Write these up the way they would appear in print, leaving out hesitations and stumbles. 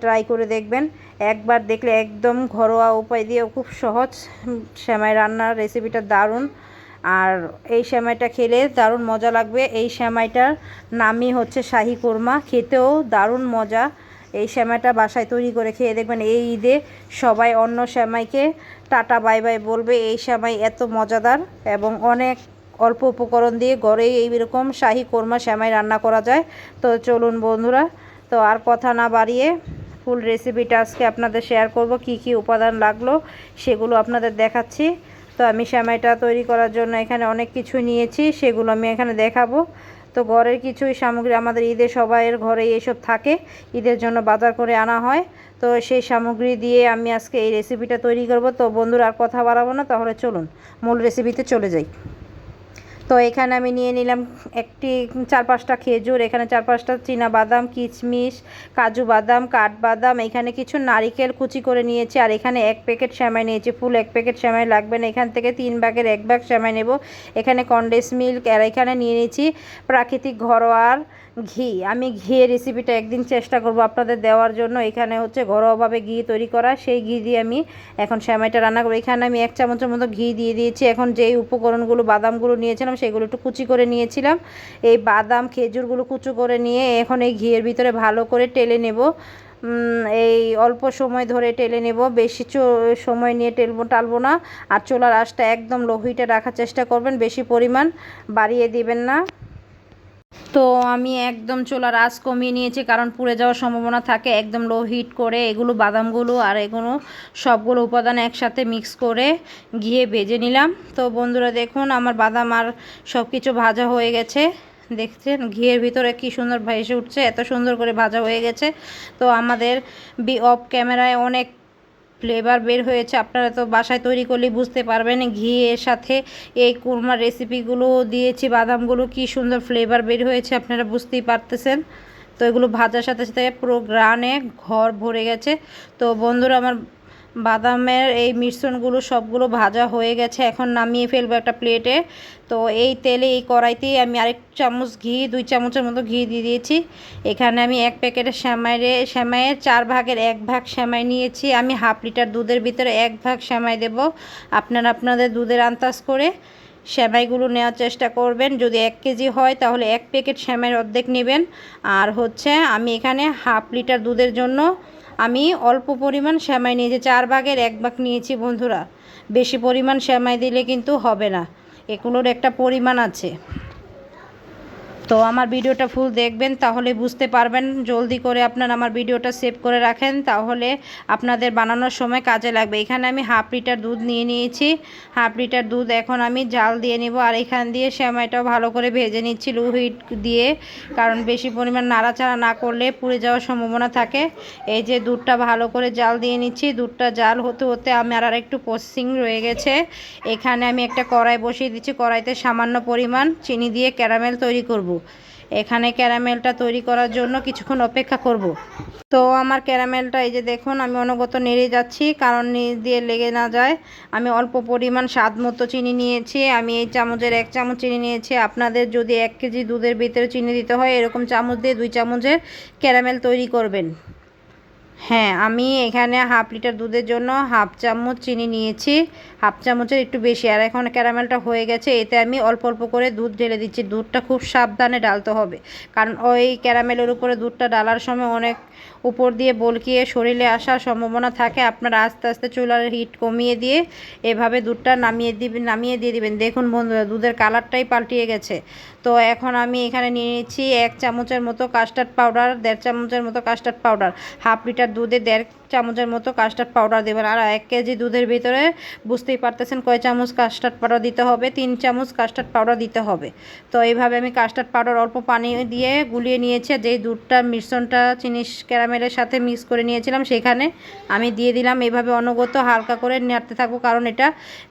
Try করে দেখবেন। একবার দেখলে একদম ঘরোয়া উপায় দিয়ে খুব সহজ সেমাই রান্নার রেসিপিটা দারুণ। আর এই সেমাইটা খেলে দারুণ মজা লাগবে। এই সেমাইটার নামই হচ্ছে শাহি কোরমা, খেতেও দারুণ মজা। এই সেমাইটা বাসায় তৈরি করে খেয়ে দেখবেন এই ঈদে সবাই অন্য সেমাইকে টাটা বাই বাই বলবে। এই সেমাই এত মজাদার এবং অনেক অল্প উপকরণ দিয়ে ঘরেই এইরকম শাহি কোরমা সেমাই রান্না করা যায়। তো চলুন বন্ধুরা, তো আর কথা না বাড়িয়ে ফুল রেসিপিটা আজকে আপনাদের শেয়ার করব। কি কি উপাদান লাগলো সেগুলো আপনাদের দেখাচ্ছি। তো আমি সেমাইটা তৈরি করার জন্য এখানে অনেক কিছু নিয়েছি, সেগুলো আমি এখানে দেখাবো। তো ঘরের কিছুই সামগ্রী, আমাদের ঈদে সবাইয়ের ঘরে এইসব থাকে, ঈদের জন্য বাজার করে আনা হয়। তো সেই সামগ্রী দিয়ে আমি আজকে এই রেসিপিটা তৈরি করব। তো বন্ধুরা আর কথা বাড়াবো না, তাহলে চলুন মূল রেসিপিতে চলে যাই। তো এখানে আমি নিয়ে নিলাম একটি 4-5টা খেজুর, এখানে 4-5টা চীনা বাদাম, কিশমিশ, কাজু বাদাম, কাঠবাদাম, এখানে কিছু নারিকেল কুচি করে নিয়েছি। আর এখানে 1 প্যাকেট সেমাই নিয়েছি, ফুল 1 প্যাকেট সেমাই লাগবে না, এখান থেকে 3 ভাগের 1 ভাগ সেমাই নেব। এখানে কনডেন্স মিল্ক, আর এখানে নিয়ে নিয়েছি প্রাকৃতিক ঘরোয়া ঘি। আমি ঘিয়ের রেসিপিটা একদিন চেষ্টা করব আপনাদের দেওয়ার জন্য। এখানে হচ্ছে ঘরোয়াভাবে ঘি তৈরি করা, সেই ঘি দিয়ে আমি এখন সেমাইটা রান্না করব। এখানে আমি 1 চামচের মতো ঘি দিয়ে দিয়েছি। এখন যেই উপকরণগুলো বাদামগুলো নিয়েছিলাম সেগুলো একটু কুচি করে নিয়েছিলাম, এই বাদাম খেজুরগুলো কুচি করে নিয়ে এখন এই ঘিয়ের ভিতরে ভালো করে টেলে নেব। এই অল্প সময় ধরে টেলে নেব, বেশি সময় নিয়ে টালবো না। আর চুলার আঁচটা একদম লো হিটে রাখার চেষ্টা করবেন, বেশি পরিমাণ বাড়িয়ে দিবেন না। তো আমি একদম চুলার আঁচ কমিয়ে নিয়েছি, কারণ পুড়ে যাওয়ার সম্ভাবনা থাকে। একদম লো হিট করে এগুলো বাদামগুলো আর এগুলো সবগুলো উপাদান একসাথে মিক্স করে ঘিয়ে ভেজে নিলাম। তো বন্ধুরা দেখুন আমার বাদাম আর সব কিছু ভাজা হয়ে গেছে, দেখছেন ঘিয়ের ভিতরে কি সুন্দর ভেসে উঠছে, এত সুন্দর করে ভাজা হয়ে গেছে। তো আমাদের অফ ক্যামেরায় অনেক ফ্লেভার বের হয়েছে, আপনারা তো বাসায় তৈরি করলেই বুঝতে পারবেন। ঘি এর সাথে এই কুরমার রেসিপিগুলো দিয়েছি, বাদামগুলো কি সুন্দর ফ্লেভার বের হয়েছে, আপনারা বুঝতেই পারতেছেন। তো এগুলো ভাজার সাথে সাথে পুরো গ্রানে ঘর ভরে গেছে। তো বন্ধুরা আমার বাদামের এই মিশ্রণগুলো সবগুলো ভাজা হয়ে গেছে, এখন নামিয়ে ফেলবো একটা প্লেটে। তো এই তেলে এই কড়াইতেই আমি আরেক চামচ ঘি, 2 চামচের মতো ঘি দিয়ে দিয়েছি। এখানে আমি 1 প্যাকেটের সেমাইয়ের 4 ভাগের 1 ভাগ সেমাই নিয়েছি। আমি হাফ লিটার দুধের ভিতরে 1 ভাগ সেমাই দেব। আপনারা আপনাদের দুধের আন্দাজ করে সেমাইগুলো নেওয়ার চেষ্টা করবেন। যদি 1 কেজি হয় তাহলে 1 প্যাকেট সেমাইয়ের অর্ধেক নেবেন। আর হচ্ছে আমি এখানে হাফ লিটার দুধের জন্য আমি অল্প পরিমাণ সেমাই নিয়েছি, 4 ভাগের 1 ভাগ নিয়েছি বন্ধুরা। বেশি পরিমাণ সেমাই দিলে কিন্তু হবে না, এগুলোর একটা পরিমাণ আছে। তো আমার ভিডিওটা ফুল দেখবেন, তাহলে বুঝতে পারবেন। জলদি করে আপনারা আমার ভিডিওটা সেভ করে রাখেন, তাহলে আপনাদের বানানোর সময় কাজে লাগবে। এখানে আমি হাফ লিটার দুধ নিয়ে নিয়েছি, হাফ লিটার দুধ এখন আমি জাল দিয়ে নেব। আর এখান দিয়ে সেমাইটাও ভালো করে ভেজে নিচ্ছি লো হিট দিয়ে, কারণ বেশি পরিমাণ নাড়াচাড়া না করলে পুড়ে যাওয়ার সম্ভাবনা থাকে। এই যে দুধটা ভালো করে জাল দিয়ে নিচ্ছি, দুধটা জাল হতে হতে আমার আর একটু প্রসেসিং রয়ে গেছে। এখানে আমি একটা কড়াই বসিয়ে দিচ্ছি, কড়াইতে সামান্য পরিমাণ চিনি দিয়ে ক্যারামেল তৈরি করব। এখানে ক্যারামেলটা তৈরি করার জন্য কিছুক্ষণ অপেক্ষা করব। তো আমার ক্যারামেলটা এই যে দেখুন আমি অনবরত নেড়ে যাচ্ছি, কারণ নিচ দিয়ে লেগে না যায়। আমি অল্প পরিমাণ স্বাদ মতো চিনি নিয়েছি, আমি এই চামচের 1 চামচ চিনি নিয়েছি। আপনাদের যদি 1 কেজি দুধের ভিতরে চিনি দিতে হয় এরকম চামচ দিয়ে 2 চামচের ক্যারামেল তৈরি করবেন। হ্যাঁ, আমি এখানে হাফ লিটার দুধের জন্য হাফ চামচ চিনি নিয়েছি, হাফ চামচের একটু বেশি। আর এখন ক্যারামেলটা হয়ে গেছে, এতে আমি অল্প অল্প করে দুধ ঢেলে দিচ্ছি। দুধটা খুব সাবধানে ডালতে হবে, কারণ ওই ক্যারামেলের উপরে দুধটা ডালার সময় অনেক উপর দিয়ে বলকিয়ে শরীরে আসার সম্ভাবনা থাকে। আপনারা আস্তে আস্তে চুলার হিট কমিয়ে দিয়ে এভাবে দুধটা নামিয়ে দিয়ে দিবেন। দেখুন বন্ধুরা দুধের কালারটাই পাল্টিয়ে গেছে। তো এখন আমি এখানে নিয়ে নিচ্ছি 1 চামচের মতো কাস্টার্ড পাউডার, 1.5 চামচের মতো কাস্টার্ড পাউডার। হাফ লিটার দুধে 1.5 চামচের মতো কাস্টার্ড পাউডার দেবেন। আর 1 কেজি দুধের ভিতরে বুঝতেই পারতেছেন কয় চামচ কাস্টার্ড পাউডার দিতে হবে, 3 চামচ কাস্টার্ড পাউডার দিতে হবে। তো এইভাবে আমি কাস্টার্ড পাউডার অল্প পানি দিয়ে গুলিয়ে নিয়েছি। যেই দুধটা মিশ্রণটা চিনি ক্যারামেলের সাথে মিক্স করে নিয়েছিলাম সেখানে আমি দিয়ে দিলাম। এইভাবে অনবরত হালকা করে নাড়তে থাকবো, কারণ এটা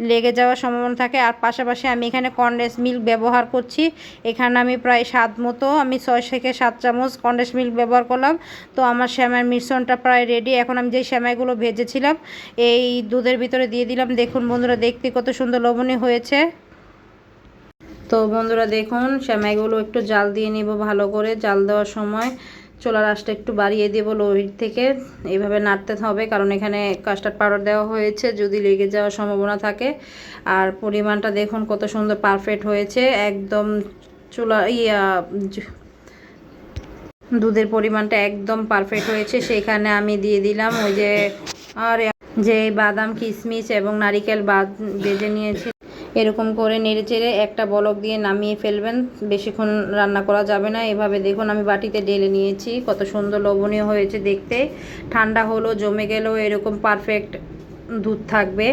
লেগে যাওয়ার সম্ভাবনা থাকে। আর পাশাপাশি আমি এখানে কনডেন্স মিল্ক ব্যবহার করছি। এখানে আমি প্রায় স্বাদ মতো আমি 6 থেকে 7 চামচ কনডেন্স মিল্ক ব্যবহার করলাম। তো আমার সেমাইয়ের মিশ্রণটা প্রায় রেডি। এখন আমি যেই সেমাইগুলো ভেজেছিলাম এই দুধের ভিতরে দিয়ে দিলাম। দেখুন বন্ধুরা দেখতে কত সুন্দর লোভনীয় হয়েছে। তো বন্ধুরা দেখুন সেমাইগুলো একটু জাল দিয়ে নিব ভালো করে। জাল দেওয়ার সময় চুলার আঁচটা একটু বাড়িয়ে দেবো লো হিট থেকে। এইভাবে নাড়তে হবে, কারণ এখানে কাস্টার্ড পাউডার দেওয়া হয়েছে, যদি লেগে যাওয়ার সম্ভাবনা থাকে। আর পরিমাণটা দেখুন কত সুন্দর পারফেক্ট হয়েছে একদম। চুলা দুধের পরিমাণটা একদম পারফেক্ট হয়েছে। সেখানে আমি দিয়ে দিলাম ওই যে বাদাম, কিশমিশ এবং নারিকেল ভেজে নিয়েছি। এরকম করে নেড়েচেড়ে একটা বলক দিয়ে নামিয়ে ফেলবেন, বেশিক্ষণ রান্না করা যাবে না। এভাবে দেখুন আমি বাটিতে ঢেলে নিয়েছি, কত সুন্দর লোভনীয় হয়েছে দেখতে। ঠান্ডা হলো, জমে গেলেও এরকম পারফেক্ট দুধ থাকবে,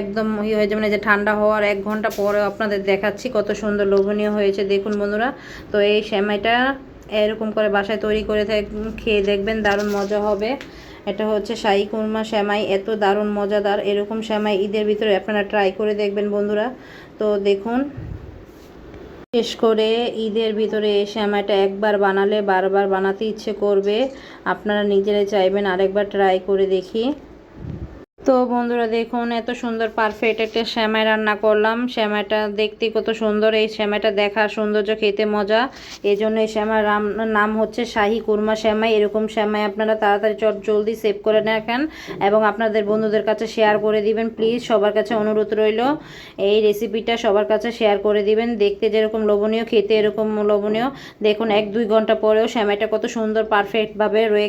একদম হয়ে যাবে না যে ঠান্ডা হওয়ার 1 ঘন্টা পরেও আপনাদের দেখাচ্ছি কত সুন্দর লোভনীয় হয়েছে দেখুন বন্ধুরা। তো এই সেমাইটা এরকম করে বাসায় তৈরি করে খেয়ে দেখবেন, দারুণ মজা হবে। এটা হচ্ছে শাহী কুরমা সেমাই, এত দারুণ মজাদার। এরকম সেমাই ঈদের ভিতরে আপনারা ট্রাই করে দেখবেন বন্ধুরা। তো দেখুন, বিশেষ করে ঈদের ভিতরে এই সেমাইটা একবার বানালে বারবার বানাতে ইচ্ছে করবে, আপনারা নিজেরাই চাইবেন আরেকবার ট্রাই করে দেখি। তো বন্ধুরা দেখুন, এত সুন্দর পারফেক্ট একটা সেমাই রান্না করলাম। সেমাইটা দেখতে কত সুন্দর, এই সেমাইটা দেখার সৌন্দর্য, খেতে মজা। এই জন্য এই সেমাই নাম হচ্ছে শাহী কুরমা সেমাই। এরকম সেমাই আপনারা তাড়াতাড়ি জলদি সেভ করে রাখেন এবং আপনাদের বন্ধুদের কাছে শেয়ার করে দিবেন। প্লিজ সবার কাছে অনুরোধ রইল, এই রেসিপিটা সবার কাছে শেয়ার করে দিবেন। দেখতে যেরকম লোভনীয়, খেতে এরকম লোভনীয়। দেখুন 1-2 ঘন্টা পরেও সেমাইটা কত সুন্দর পারফেক্টভাবে রয়ে গেছে।